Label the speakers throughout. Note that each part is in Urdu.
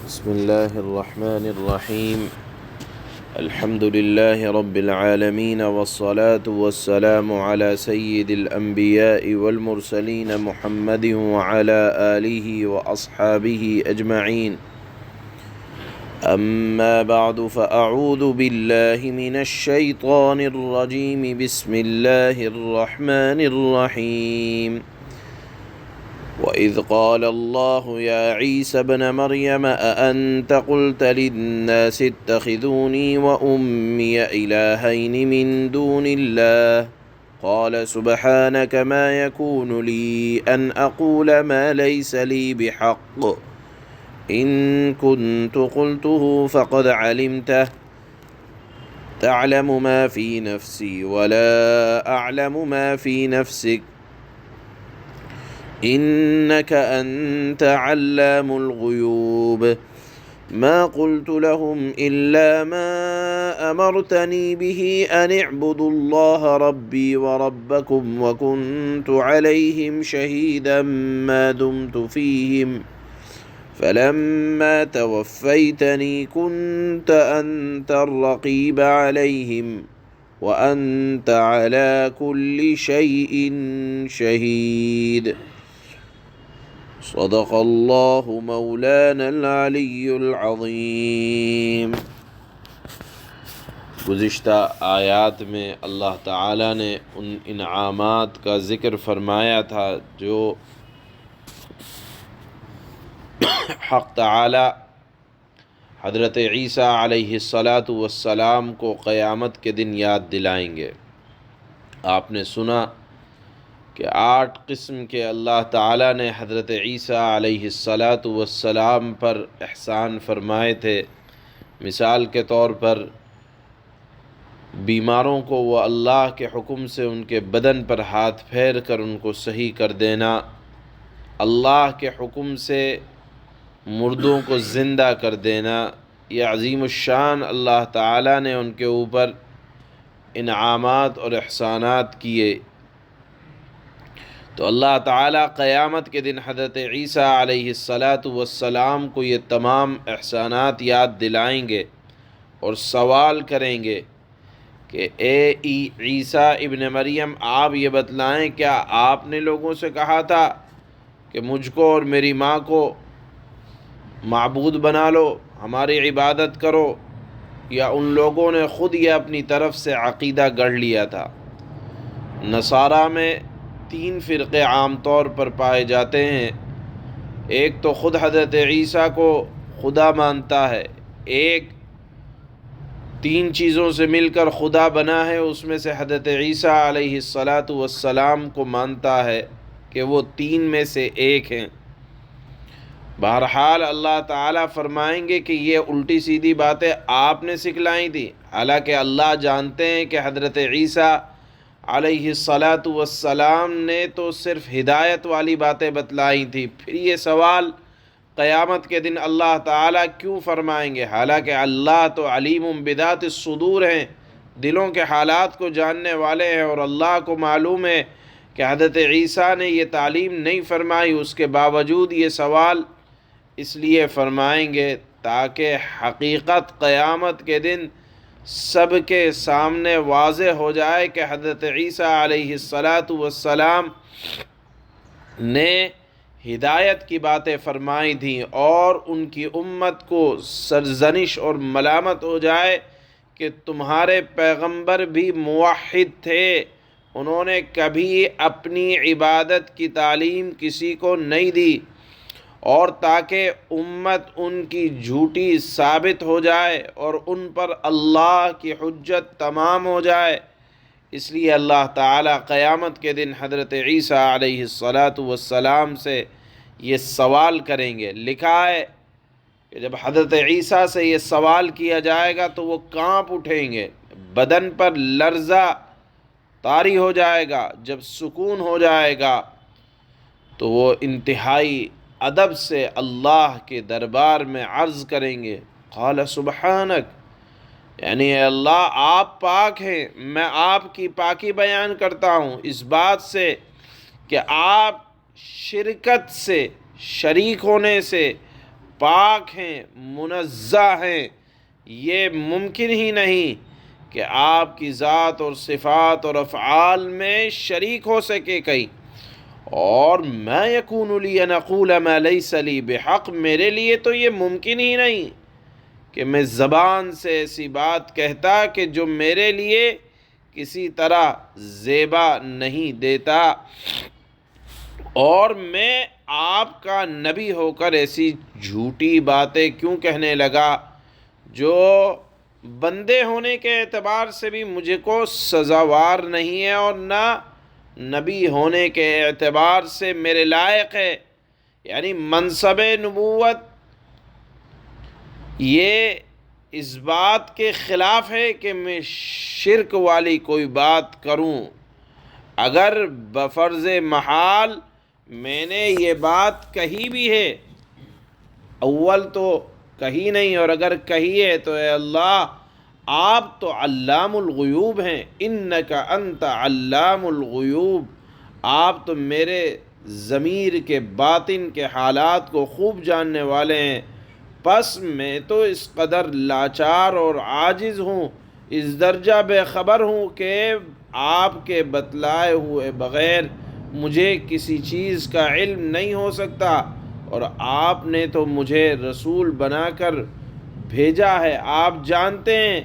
Speaker 1: بسم الله الرحمن الرحيم. الحمد لله رب العالمين، والصلاة والسلام على سيد الأنبياء والمرسلين محمد وعلى آله وأصحابه أجمعين. أما بعد، فأعوذ بالله من الشيطان الرجيم. بسم الله الرحمن الرحيم. وَإِذْ قَالَ اللَّهُ يَا عِيسَى ابْنَ مَرْيَمَ أَأَنْتَ قُلْتَ لِلنَّاسِ اتَّخِذُونِي وَأُمِّيَ إِلَٰهَيْنِ مِن دُونِ اللَّهِ قَالَ سُبْحَانَكَ مَا يَكُونُ لِي أَنْ أَقُولَ مَا لَيْسَ لِي بِحَقٍّ إِن كُنتُ قُلْتُهُ فَقَدْ عَلِمْتَهُ تَعْلَمُ مَا فِي نَفْسِي وَلَا أَعْلَمُ مَا فِي نَفْسِكَ إنك أنت علام الغيوب. ما قلت لهم إلا ما أمرتني به أن اعبدوا الله ربي وربكم وكنت عليهم شهيدا ما دمت فيهم فلما توفيتني كنت أنت الرقيب عليهم وأنت على كل شيء شهيد. صدق اللہ مولانا العلی العظیم. گزشتہ آیات میں اللہ تعالیٰ نے ان انعامات کا ذکر فرمایا تھا جو حق تعالیٰ حضرت عیسیٰ علیہ السلام کو قیامت کے دن یاد دلائیں گے. آپ نے سنا کہ 8 قسم کے اللہ تعالیٰ نے حضرت عیسیٰ علیہ السلام پر احسان فرمائے تھے. مثال کے طور پر بیماروں کو وہ اللہ کے حکم سے ان کے بدن پر ہاتھ پھیر کر ان کو صحیح کر دینا، اللہ کے حکم سے مردوں کو زندہ کر دینا. یہ عظیم الشان اللہ تعالیٰ نے ان کے اوپر انعامات اور احسانات کیے. تو اللہ تعالیٰ قیامت کے دن حضرت عیسیٰ علیہ السلام کو یہ تمام احسانات یاد دلائیں گے اور سوال کریں گے کہ اے عیسیٰ ابن مریم، آپ یہ بتلائیں کیا آپ نے لوگوں سے کہا تھا کہ مجھ کو اور میری ماں کو معبود بنا لو، ہماری عبادت کرو، یا ان لوگوں نے خود یہ اپنی طرف سے عقیدہ گڑھ لیا تھا؟ نصارہ میں 3 فرقے عام طور پر پائے جاتے ہیں. ایک تو خود حضرت عیسیٰ کو خدا مانتا ہے، ایک 3 چیزوں سے مل کر خدا بنا ہے، اس میں سے حضرت عیسیٰ علیہ السلام کو مانتا ہے کہ وہ 3 میں سے ایک ہیں. بہرحال اللہ تعالیٰ فرمائیں گے کہ یہ الٹی سیدھی باتیں آپ نے سکھلائی تھی، حالانکہ اللہ جانتے ہیں کہ حضرت عیسیٰ علیہ السلام نے تو صرف ہدایت والی باتیں بتلائی تھی. پھر یہ سوال قیامت کے دن اللہ تعالیٰ کیوں فرمائیں گے؟ حالانکہ اللہ تو علیم بذات الصدور ہیں، دلوں کے حالات کو جاننے والے ہیں، اور اللہ کو معلوم ہے کہ حضرت عیسیٰ نے یہ تعلیم نہیں فرمائی. اس کے باوجود یہ سوال اس لیے فرمائیں گے تاکہ حقیقت قیامت کے دن سب کے سامنے واضح ہو جائے کہ حضرت عیسیٰ علیہ السلام نے ہدایت کی باتیں فرمائی تھیں، اور ان کی امت کو سرزنش اور ملامت ہو جائے کہ تمہارے پیغمبر بھی موحد تھے، انہوں نے کبھی اپنی عبادت کی تعلیم کسی کو نہیں دی، اور تاکہ امت ان کی جھوٹی ثابت ہو جائے اور ان پر اللہ کی حجت تمام ہو جائے. اس لیے اللہ تعالیٰ قیامت کے دن حضرت عیسیٰ علیہ السلام سے یہ سوال کریں گے. لکھا ہے کہ جب حضرت عیسیٰ سے یہ سوال کیا جائے گا تو وہ کانپ اٹھیں گے، بدن پر لرزہ طاری ہو جائے گا. جب سکون ہو جائے گا تو وہ انتہائی ادب سے اللہ کے دربار میں عرض کریں گے، قال سبحانک، یعنی اے اللہ آپ پاک ہیں، میں آپ کی پاکی بیان کرتا ہوں اس بات سے کہ آپ شرکت سے، شریک ہونے سے پاک ہیں، منزہ ہیں، یہ ممکن ہی نہیں کہ آپ کی ذات اور صفات اور افعال میں شریک ہو سکے کہیں۔ اور ما یکون لی ان اقول ما لیس لی بحق، میرے لیے تو یہ ممکن ہی نہیں کہ میں زبان سے ایسی بات کہتا کہ جو میرے لیے کسی طرح زیبا نہیں دیتا، اور میں آپ کا نبی ہو کر ایسی جھوٹی باتیں کیوں کہنے لگا جو بندے ہونے کے اعتبار سے بھی مجھے کو سزاوار نہیں ہے، اور نہ نبی ہونے کے اعتبار سے میرے لائق ہے۔ یعنی منصب نبوت یہ اس بات کے خلاف ہے کہ میں شرک والی کوئی بات کروں۔ اگر بفرض محال میں نے یہ بات کہی بھی ہے، اول تو کہی نہیں، اور اگر کہی ہے تو اے اللہ آپ تو علام الغیوب ہیں، انک انت علام الغیوب، آپ تو میرے ضمیر کے باطن کے حالات کو خوب جاننے والے ہیں، پس میں تو اس قدر لاچار اور عاجز ہوں، اس درجہ بے خبر ہوں کہ آپ کے بتلائے ہوئے بغیر مجھے کسی چیز کا علم نہیں ہو سکتا، اور آپ نے تو مجھے رسول بنا کر بھیجا ہے۔ آپ جانتے ہیں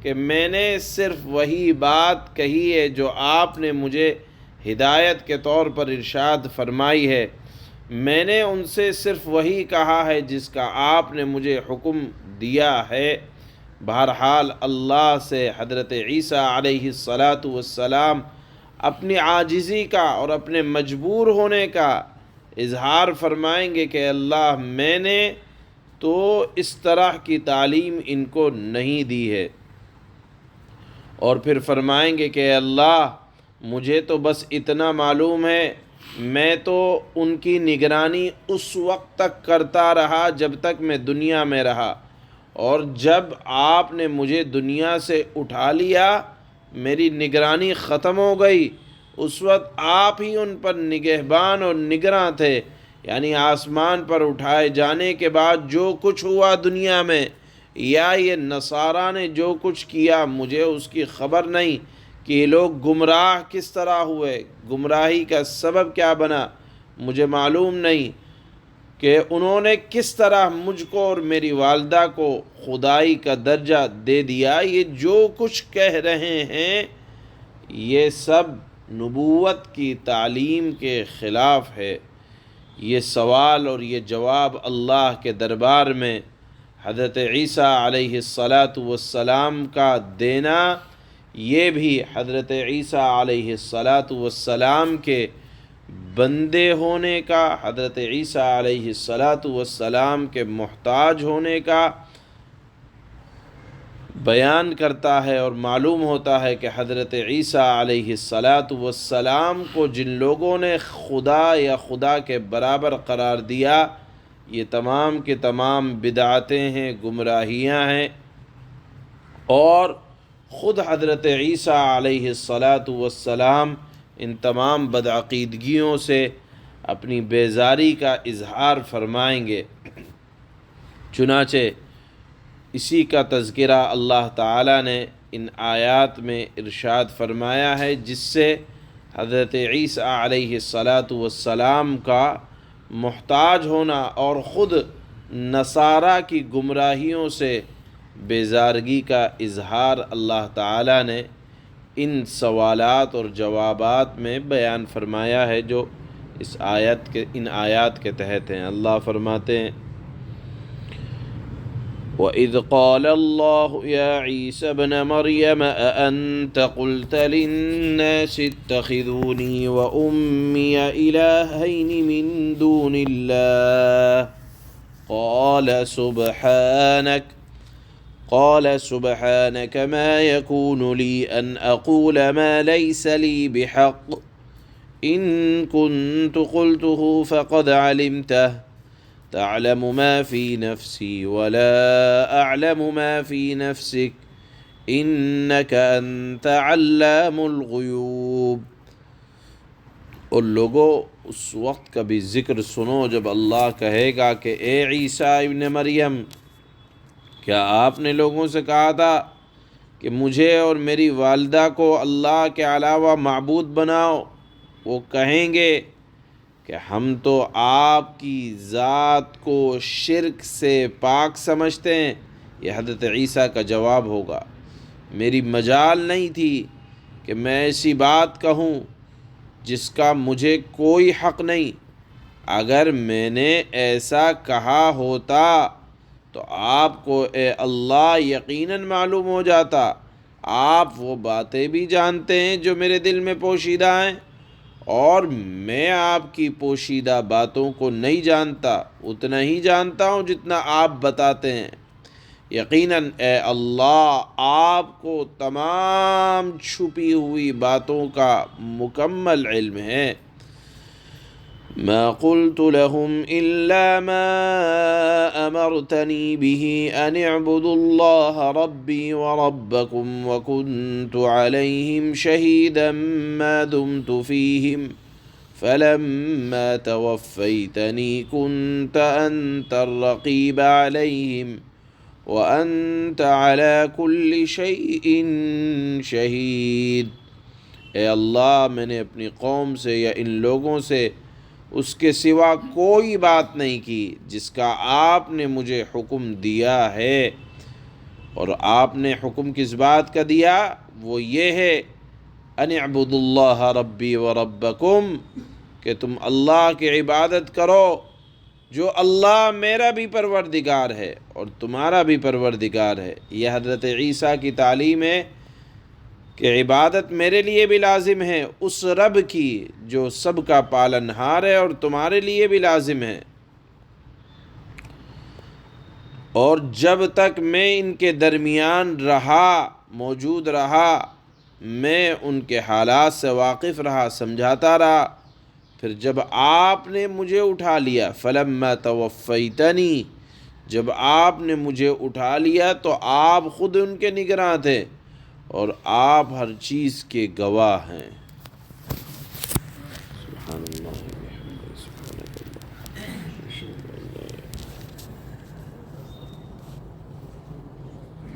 Speaker 1: کہ میں نے صرف وہی بات کہی ہے جو آپ نے مجھے ہدایت کے طور پر ارشاد فرمائی ہے، میں نے ان سے صرف وہی کہا ہے جس کا آپ نے مجھے حکم دیا ہے۔ بہرحال اللہ سے حضرت عیسیٰ علیہ السلام اپنی عاجزی کا اور اپنے مجبور ہونے کا اظہار فرمائیں گے کہ اللہ میں نے تو اس طرح کی تعلیم ان کو نہیں دی ہے، اور پھر فرمائیں گے کہ اللہ مجھے تو بس اتنا معلوم ہے، میں تو ان کی نگرانی اس وقت تک کرتا رہا جب تک میں دنیا میں رہا، اور جب آپ نے مجھے دنیا سے اٹھا لیا میری نگرانی ختم ہو گئی، اس وقت آپ ہی ان پر نگہبان اور نگراں تھے۔ یعنی آسمان پر اٹھائے جانے کے بعد جو کچھ ہوا دنیا میں، یا یہ نصارہ نے جو کچھ کیا، مجھے اس کی خبر نہیں کہ یہ لوگ گمراہ کس طرح ہوئے، گمراہی کا سبب کیا بنا، مجھے معلوم نہیں کہ انہوں نے کس طرح مجھ کو اور میری والدہ کو خدائی کا درجہ دے دیا۔ یہ جو کچھ کہہ رہے ہیں یہ سب نبوت کی تعلیم کے خلاف ہے۔ یہ سوال اور یہ جواب اللہ کے دربار میں حضرت عیسیٰ علیہ السلام کا دینا، یہ بھی حضرت عیسیٰ علیہ السلام کے بندے ہونے کا، حضرت عیسیٰ علیہ السلام کے محتاج ہونے کا بیان کرتا ہے، اور معلوم ہوتا ہے کہ حضرت عیسیٰ علیہ السلام کو جن لوگوں نے خدا یا خدا کے برابر قرار دیا، یہ تمام کے تمام بدعتیں ہیں، گمراہیاں ہیں، اور خود حضرت عیسیٰ علیہ السلام ان تمام بدعقیدگیوں سے اپنی بیزاری کا اظہار فرمائیں گے۔ چنانچہ اسی کا تذکرہ اللہ تعالیٰ نے ان آیات میں ارشاد فرمایا ہے، جس سے حضرت عیسیٰ علیہ السلام کا محتاج ہونا اور خود نصارہ کی گمراہیوں سے بیزارگی کا اظہار اللہ تعالیٰ نے ان سوالات اور جوابات میں بیان فرمایا ہے جو ان آیات کے تحت ہیں۔ اللہ فرماتے ہیں وَإِذْ قَالَ اللَّهُ يَا عِيسَى ابْنَ مَرْيَمَ أَأَنْتَ قُلْتَ لِلنَّاسِ اتَّخِذُونِي وَأُمِّيَ إِلَٰهَيْنِ مِن دُونِ اللَّهِ قَالَ سُبْحَانَكَ مَا يَكُونُ لِي أَنْ أَقُولَ مَا لَيْسَ لِي بِحَقٍّ إِن كُنتُ قُلْتُهُ فَقَدْ عَلِمْتَهُ تَعْلَمُ مَا فِي نَفْسِي وَلَا أَعْلَمُ مَا فِي نَفْسِكَ إِنَّكَ أَنْتَ عَلَّامُ الْغُيُوبِ۔ اور لوگوں اس وقت کا بھی ذکر سنو جب اللہ کہے گا کہ اے عیسیٰ ابن مریم، کیا آپ نے لوگوں سے کہا تھا کہ مجھے اور میری والدہ کو اللہ کے علاوہ معبود بناؤ؟ وہ کہیں گے کہ ہم تو آپ کی ذات کو شرک سے پاک سمجھتے ہیں۔ یہ حضرت عیسیٰ کا جواب ہوگا، میری مجال نہیں تھی کہ میں ایسی بات کہوں جس کا مجھے کوئی حق نہیں۔ اگر میں نے ایسا کہا ہوتا تو آپ کو اے اللہ یقیناً معلوم ہو جاتا۔ آپ وہ باتیں بھی جانتے ہیں جو میرے دل میں پوشیدہ ہیں، اور میں آپ کی پوشیدہ باتوں کو نہیں جانتا، اتنا ہی جانتا ہوں جتنا آپ بتاتے ہیں۔ یقیناً اے اللہ آپ کو تمام چھپی ہوئی باتوں کا مکمل علم ہے۔ ما قلت لهم إلا ما أمرتني به أن اعبدوا الله ربي وربكم وكنت عليهم شهيدا ما دمت فيهم فلما توفيتني كنت أنت الرقيب عليهم وأنت على كل شيء شهيد۔ اے اللہ، میں نے اپنی قوم سے یا ان لوگوں سے اس کے سوا کوئی بات نہیں کی جس کا آپ نے مجھے حکم دیا ہے، اور آپ نے حکم کس بات کا دیا؟ وہ یہ ہے ان اعبدوا اللہ ربی و ربکم، کہ تم اللہ کی عبادت کرو جو اللہ میرا بھی پروردگار ہے اور تمہارا بھی پروردگار ہے۔ یہ حضرت عیسیٰ کی تعلیم ہے کہ عبادت میرے لیے بھی لازم ہے، اس رب کی جو سب کا پالنہار ہے، اور تمہارے لیے بھی لازم ہے۔ اور جب تک میں ان کے درمیان موجود رہا، میں ان کے حالات سے واقف رہا، سمجھاتا رہا۔ پھر جب آپ نے مجھے اٹھا لیا، فلما توفیتنی، جب آپ نے مجھے اٹھا لیا تو آپ خود ان کے نگراں تھے، اور آپ ہر چیز کے گواہ ہیں۔ سبحان اللہ۔